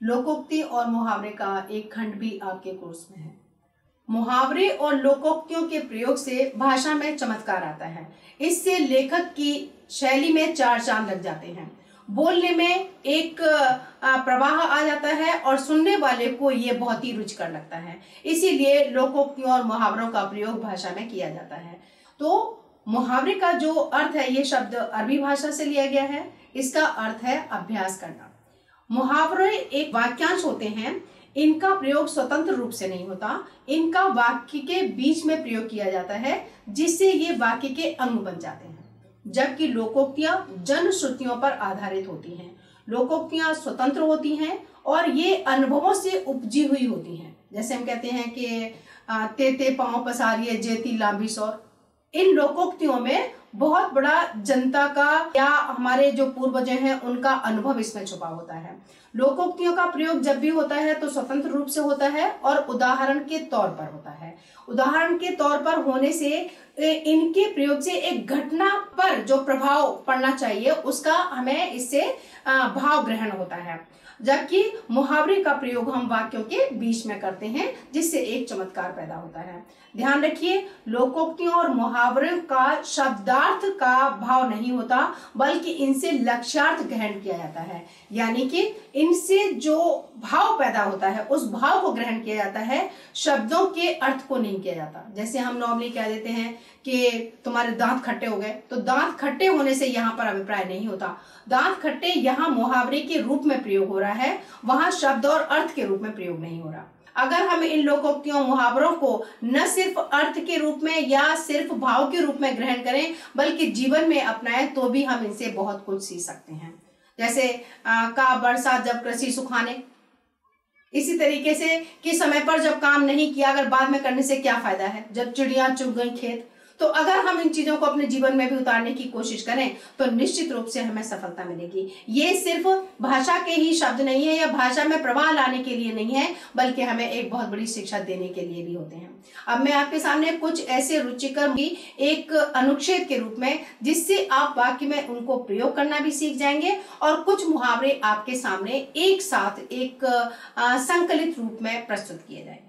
लोकोक्ति और मुहावरे का एक खंड भी आपके कोर्स में है। मुहावरे और लोकोक्तियों के प्रयोग से भाषा में चमत्कार आता है। इससे लेखक की शैली में चार चांद लग जाते हैं। बोलने में एक प्रवाह आ जाता है और सुनने वाले को ये बहुत ही रुचिकर लगता है। इसीलिए लोकोक्तियों और मुहावरों का प्रयोग भाषा में किया जाता है। तो मुहावरे का जो अर्थ है, ये शब्द अरबी भाषा से लिया गया है। इसका अर्थ है अभ्यास करना। मुहावरे एक वाक्यांश होते हैं। इनका प्रयोग स्वतंत्र रूप से नहीं होता, इनका वाक्य के बीच में प्रयोग किया जाता है, जिससे ये वाक्य के अंग बन जाते हैं। जबकि लोकोक्तियां जन श्रुतियों पर आधारित होती हैं। लोकोक्तियां स्वतंत्र होती हैं और ये अनुभवों से उपजी हुई होती हैं। जैसे हम कहते हैं कि ते पांव पसारिए जेती लांबी सौर। इन लोकोक्तियों में बहुत बड़ा जनता का या हमारे जो पूर्वज हैं उनका अनुभव इसमें छुपा होता है। लोकोक्तियों का प्रयोग जब भी होता है तो स्वतंत्र रूप से होता है और उदाहरण के तौर पर होता है। उदाहरण के तौर पर होने से इनके प्रयोग से एक घटना पर जो प्रभाव पड़ना चाहिए उसका हमें इससे भाव ग्रहण होता है। जबकि मुहावरे का प्रयोग हम वाक्यों के बीच में करते हैं, जिससे एक चमत्कार पैदा होता है। ध्यान रखिए, लोकोक्तियों और मुहावरों का शब्दार्थ का भाव नहीं होता, बल्कि इनसे लक्ष्यार्थ ग्रहण किया जाता है। यानी कि इनसे जो भाव पैदा होता है उस भाव को ग्रहण किया जाता है, शब्दों के अर्थ को नहीं किया जाता। जैसे हम नॉर्मली कह देते हैं कि तुम्हारे दांत खट्टे हो गए, तो दांत खट्टे होने से यहाँ पर अभिप्राय नहीं होता। दांत खट्टे यहाँ मुहावरे के रूप में प्रयोग हो रहा है, वहां शब्द और अर्थ के रूप में प्रयोग नहीं हो रहा। अगर हम इन लोकोक्तियों मुहावरों को न सिर्फ अर्थ के रूप में या सिर्फ भाव के रूप में ग्रहण करें, बल्कि जीवन में अपनाएं, तो भी हम इनसे बहुत कुछ सीख सकते हैं। जैसे का बरसात जब कृषि सुखाने, इसी तरीके से कि समय पर जब काम नहीं किया अगर बाद में करने से क्या फायदा है, जब चिड़िया चुग गई खेत। तो अगर हम इन चीजों को अपने जीवन में भी उतारने की कोशिश करें तो निश्चित रूप से हमें सफलता मिलेगी। ये सिर्फ भाषा के ही शब्द नहीं है या भाषा में प्रवाह लाने के लिए नहीं है, बल्कि हमें एक बहुत बड़ी शिक्षा देने के लिए भी होते हैं। अब मैं आपके सामने कुछ ऐसे रुचिकर भी एक अनुच्छेद के रूप में, जिससे आप वाक्य में उनको प्रयोग करना भी सीख जाएंगे, और कुछ मुहावरे आपके सामने एक साथ एक संकलित रूप में प्रस्तुत किए जाएंगे।